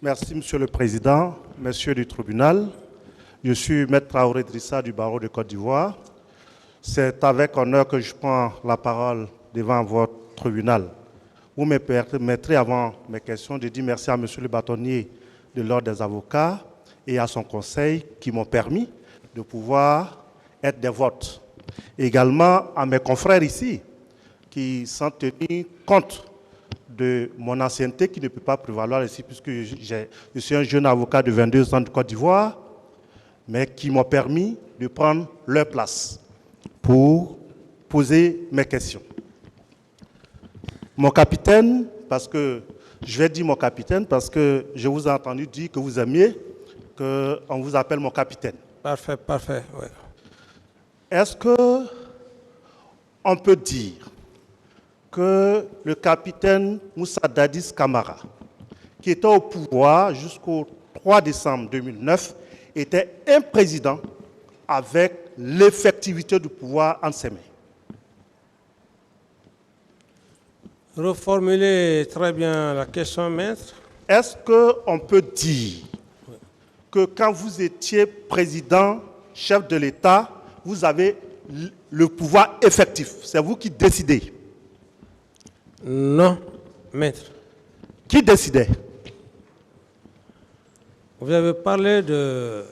Merci, Monsieur le Président, Messieurs du tribunal. Je suis Maître Traoré Drissa du barreau de Côte d'Ivoire. C'est avec honneur que je prends la parole devant votre tribunal. Vous me permettrez, avant mes questions, de dire merci à Monsieur le bâtonnier de l'Ordre des avocats et à son conseil qui m'ont permis de pouvoir être des votes. Également à mes confrères ici qui sont tenus compte de mon ancienneté qui ne peut pas prévaloir ici puisque je suis un jeune avocat de 22 ans de Côte d'Ivoire, mais qui m'ont permis de prendre leur place pour poser mes questions. Mon capitaine, parce que je vais dire mon capitaine parce que je vous ai entendu dire que vous aimiez qu'on vous appelle mon capitaine. Parfait, parfait, oui. Est-ce qu'on peut dire que le capitaine Moussa Dadis Camara, qui était au pouvoir jusqu'au 3 décembre 2009, était un président avec l'effectivité du pouvoir entre ses mains? Reformulez très bien la question, maître. Est-ce qu'on peut dire que quand vous étiez président, chef de l'État, vous avez le pouvoir effectif? C'est vous qui décidez? Non, maître. Qui décidait? Vous avez parlé de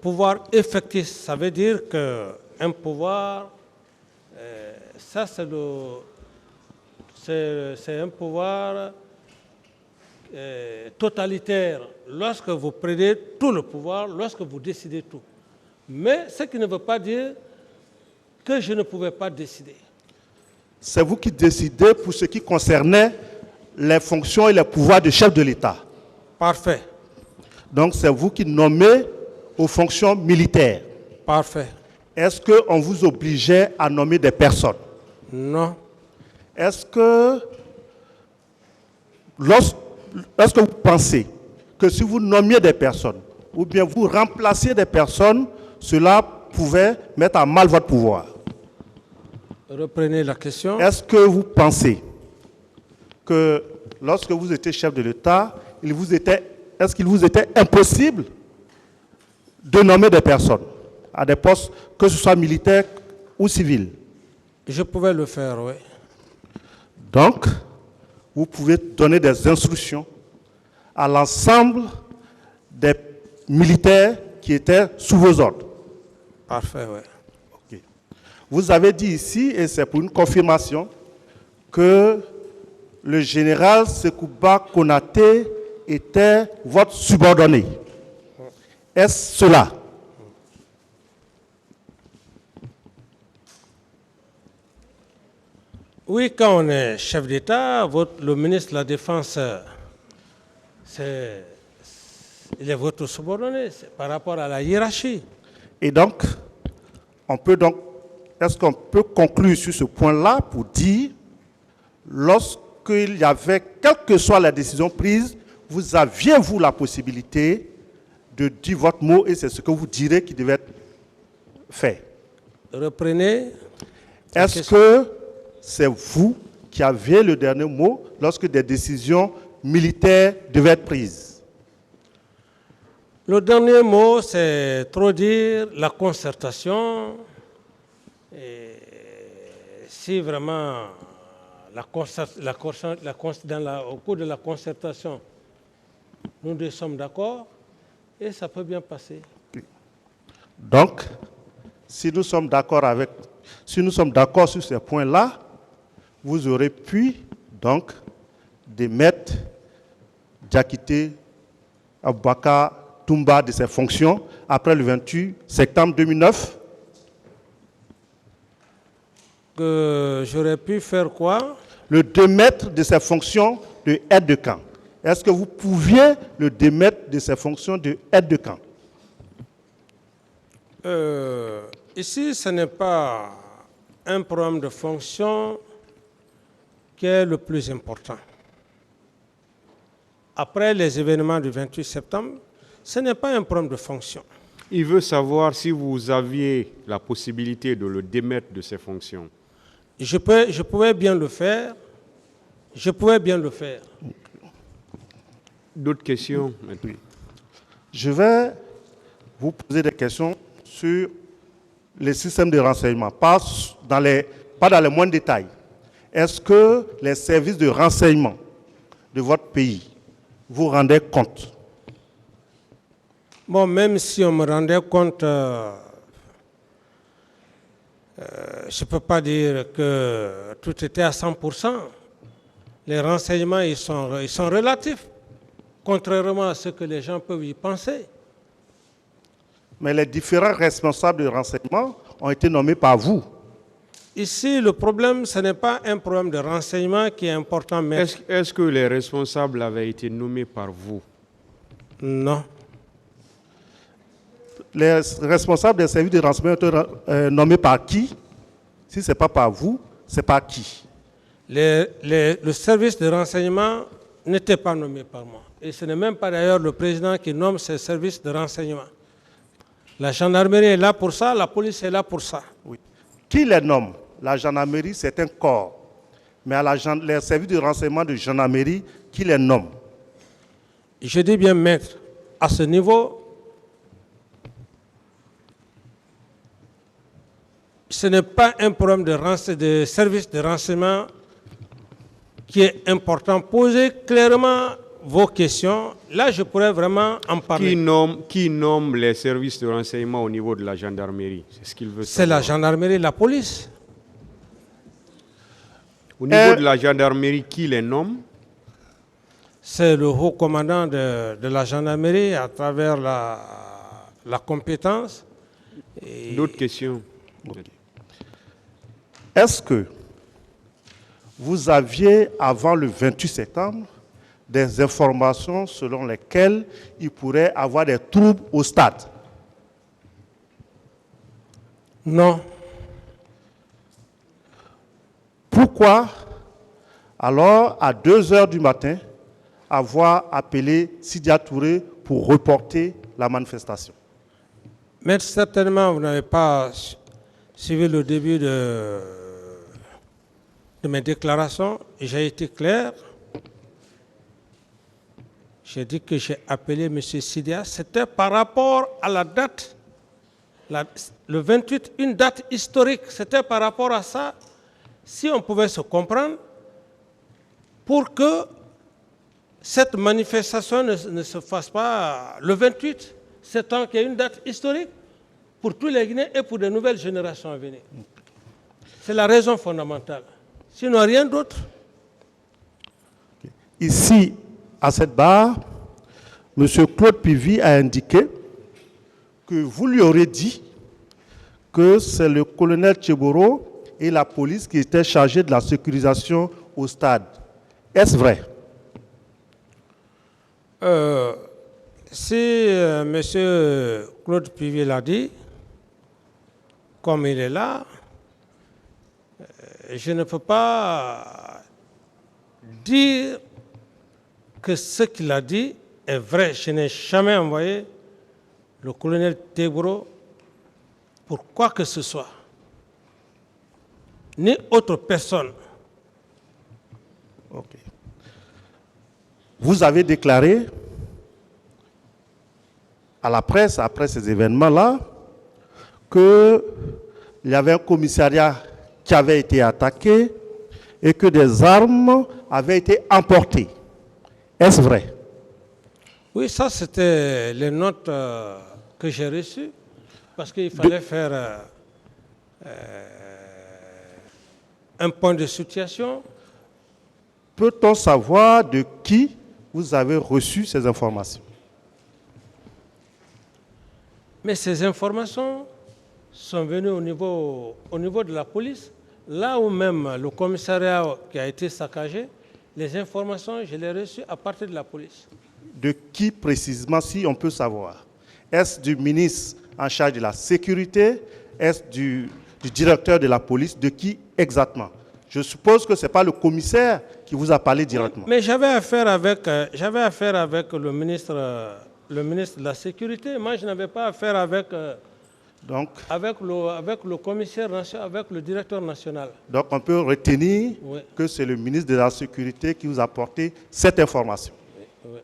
pouvoir effectif. Ça veut dire qu'un pouvoir, ça c'est un pouvoir totalitaire. Lorsque vous prenez tout le pouvoir, lorsque vous décidez tout. Mais ce qui ne veut pas dire que je ne pouvais pas décider. C'est vous qui décidez pour ce qui concernait les fonctions et les pouvoirs de chef de l'État. Parfait. Donc c'est vous qui nommez aux fonctions militaires. Parfait. Est-ce qu'on vous obligeait à nommer des personnes? Non. Est-ce que vous pensez que si vous nommiez des personnes ou bien vous remplaciez des personnes, cela pouvait mettre à mal votre pouvoir? Reprenez la question. Est-ce que vous pensez que lorsque vous étiez chef de l'État, est-ce qu'il vous était impossible de nommer des personnes à des postes, que ce soit militaires ou civils? Je pouvais le faire, oui. Donc, vous pouvez donner des instructions à l'ensemble des militaires qui étaient sous vos ordres. Parfait, oui. Okay. Vous avez dit ici, et c'est pour une confirmation, que le général Sekouba Konaté était votre subordonné. Est-ce cela? Oui, quand on est chef d'État, le ministre de la Défense, il est votre subordonné par rapport à la hiérarchie. Et donc, est-ce qu'on peut conclure sur ce point-là pour dire, lorsqu'il y avait, quelle que soit la décision prise, vous aviez, vous, la possibilité de dire votre mot et c'est ce que vous direz qui devait être fait? Reprenez. Est-ce que c'est vous qui avez le dernier mot lorsque des décisions militaires devaient être prises? Le dernier mot, c'est trop dire la concertation. Et si vraiment au cours de la concertation, nous deux sommes d'accord, et ça peut bien passer. Donc, si nous sommes d'accord sur ces points-là, vous aurez pu donc démettre Diakité Aboubakar Toumba de ses fonctions après le 28 septembre 2009. Que j'aurais pu faire quoi? Le démettre de ses fonctions de aide de camp. Est-ce que vous pouviez le démettre de ses fonctions de aide de camp? Ici, ce n'est pas un problème de fonction qui est le plus important. Après les événements du 28 septembre, ce n'est pas un problème de fonction. Il veut savoir si vous aviez la possibilité de le démettre de ses fonctions. Je pouvais bien le faire. Je pouvais bien le faire. D'autres questions maintenant? Je vais vous poser des questions sur les systèmes de renseignement, pas dans les moindres détails. Est-ce que les services de renseignement de votre pays vous rendaient compte? Bon, même si on me rendait compte, je ne peux pas dire que tout était à 100%. Les renseignements, ils sont relatifs, contrairement à ce que les gens peuvent y penser. Mais les différents responsables de renseignement ont été nommés par vous. Ici, le problème, ce n'est pas un problème de renseignement qui est important. Mais Est-ce que les responsables avaient été nommés par vous? Non. Les responsables des services de renseignement ont été nommés par qui? Si ce n'est pas par vous, c'est par qui? Le service de renseignement n'était pas nommé par moi. Et ce n'est même pas d'ailleurs le président qui nomme ces services de renseignement. La gendarmerie est là pour ça, la police est là pour ça. Oui. Qui les nomme? La gendarmerie, c'est un corps. Mais les services de renseignement de gendarmerie, qui les nomme? Je dis bien, maître, à ce niveau, ce n'est pas un problème de service de renseignement qui est important. Posez clairement vos questions. Là, je pourrais vraiment en parler. Qui nomme les services de renseignement au niveau de la gendarmerie? C'est ce qu'il veut savoir. C'est la gendarmerie et la police. Au niveau de la gendarmerie, qui les nomme? C'est le haut commandant de la gendarmerie à travers la compétence. D'autres questions? Okay. Est-ce que vous aviez, avant le 28 septembre, des informations selon lesquelles il pourrait y avoir des troubles au stade? Non. Pourquoi, alors, à 2 heures du matin, avoir appelé Sidya Touré pour reporter la manifestation? Mais certainement, vous n'avez pas suivi le début de mes déclarations. J'ai été clair. J'ai dit que j'ai appelé M. Sidya. C'était par rapport à la date, le 28, une date historique. C'était par rapport à ça, si on pouvait se comprendre, pour que cette manifestation ne se fasse pas le 28 septembre, qui est une date historique pour tous les Guinéens et pour de nouvelles générations à venir. C'est la raison fondamentale. Sinon, rien d'autre. Ici, à cette barre, M. Claude Pivy a indiqué que vous lui aurez dit que c'est le colonel Tcheboro et la police qui étaient chargés de la sécurisation au stade. Est-ce vrai? Si M. Claude Pivy l'a dit, comme il est là, je ne peux pas dire que ce qu'il a dit est vrai. Je n'ai jamais envoyé le colonel Tebro pour quoi que ce soit, ni autre personne. Ok. Vous avez déclaré à la presse, après ces événements-là, qu'il y avait un commissariat qui avait été attaqué et que des armes avaient été emportées. Est-ce vrai? Oui, ça c'était les notes que j'ai reçues, parce qu'il fallait faire un point de situation. Peut-on savoir de qui vous avez reçu ces informations? Mais ces informations sont venues au niveau de la police, là où même le commissariat qui a été saccagé, les informations, je les ai reçues à partir de la police. De qui précisément, si on peut savoir? Est-ce du ministre en charge de la sécurité? Est-ce du directeur de la police? De qui exactement? Je suppose que ce n'est pas le commissaire qui vous a parlé directement. Mais j'avais affaire avec le ministre de la Sécurité. Moi, je n'avais pas affaire avec le commissaire national, avec le directeur national. Donc, on peut retenir que c'est le ministre de la Sécurité qui vous a apporté cette information. Oui.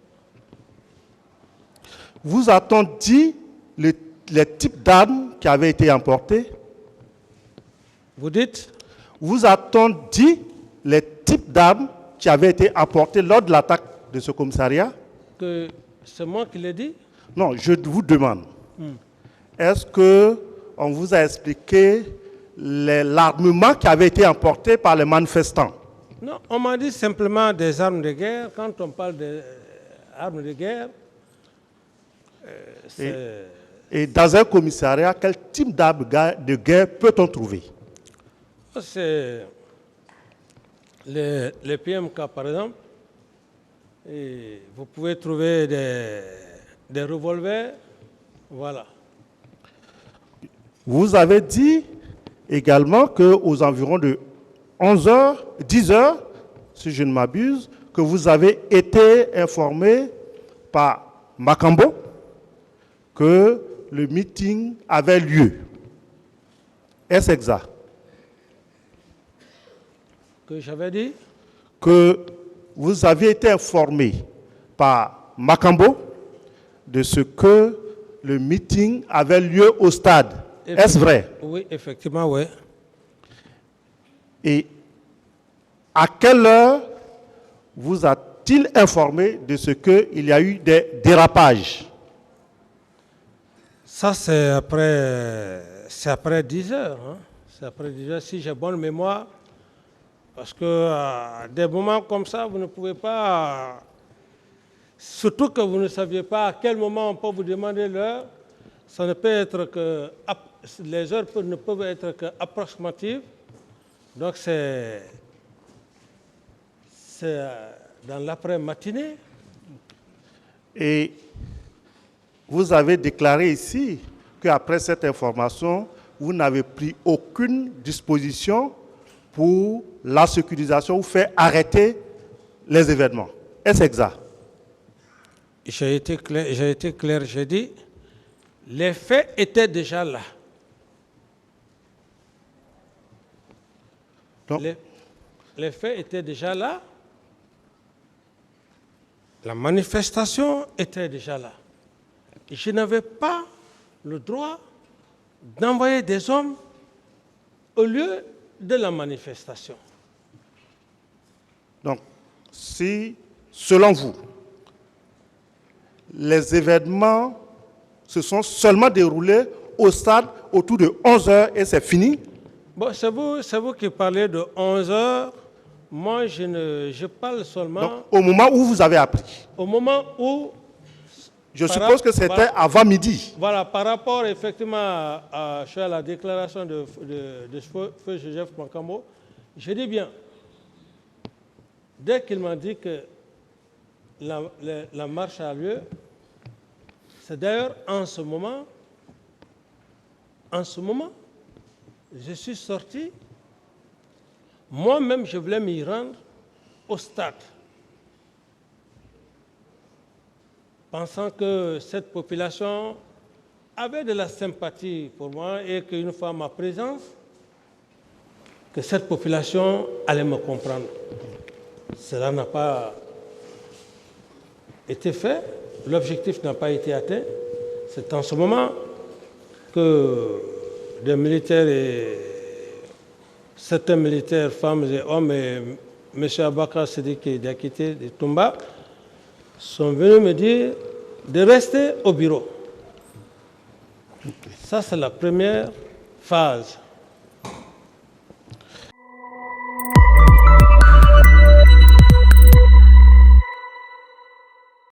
vous a-t-on dit les types d'armes qui avaient été emportés? Vous dites? Vous a-t-on dit les types d'armes qui avaient été apportées lors de l'attaque de ce commissariat? Que c'est moi qui l'ai dit? Non, je vous demande. Est-ce qu'on vous a expliqué l'armement qui avait été emporté par les manifestants? Non, on m'a dit simplement des armes de guerre. Quand on parle d'armes de guerre, c'est... Et dans un commissariat, quel type d'armes de guerre peut-on trouver? C'est les PMK, par exemple. Et vous pouvez trouver des revolvers. Voilà. Vous avez dit également qu'aux environs de 11h, 10h, si je ne m'abuse, que vous avez été informé par Makambo que le meeting avait lieu. Est-ce exact? Que j'avais dit? Que vous aviez été informé par Makambo de ce que le meeting avait lieu au stade. Est-ce vrai? Oui, effectivement, oui. Et à quelle heure vous a-t-il informé de ce qu'il y a eu des dérapages? Ça, c'est après 10 heures. Hein. C'est après 10 heures, si j'ai bonne mémoire. Parce que à des moments comme ça, vous ne pouvez pas... Surtout que vous ne saviez pas à quel moment on peut vous demander l'heure. Ça ne peut être que... Les heures ne peuvent être qu'approximatives. Donc c'est dans l'après-matinée. Et vous avez déclaré ici qu'après cette information, vous n'avez pris aucune disposition pour la sécurisation ou faire arrêter les événements. Est-ce exact? J'ai été clair, j'ai dit, les faits étaient déjà là. Donc, les faits étaient déjà là. La manifestation était déjà là. Et je n'avais pas le droit d'envoyer des hommes au lieu de la manifestation. donc, si, selon vous, les événements se sont seulement déroulés au stade autour de 11h et c'est fini? Bon, c'est vous qui parlez de 11h. Moi, je parle seulement... Donc, au moment où vous avez appris? Au moment où... Je suppose que c'était avant midi. Voilà, par rapport effectivement à la déclaration de Feu Joseph Makambo, je dis bien, dès qu'il m'a dit que la marche a lieu, c'est d'ailleurs en ce moment, je suis sorti, moi-même je voulais m'y rendre au stade, pensant que cette population avait de la sympathie pour moi et qu'une fois ma présence, que cette population allait me comprendre. Cela n'a pas été fait, l'objectif n'a pas été atteint. C'est en ce moment que des militaires et certains militaires, femmes et hommes, et M. Abakar Sidiki Diakité de Toumba, sont venus me dire de rester au bureau. Ça, c'est la première phase.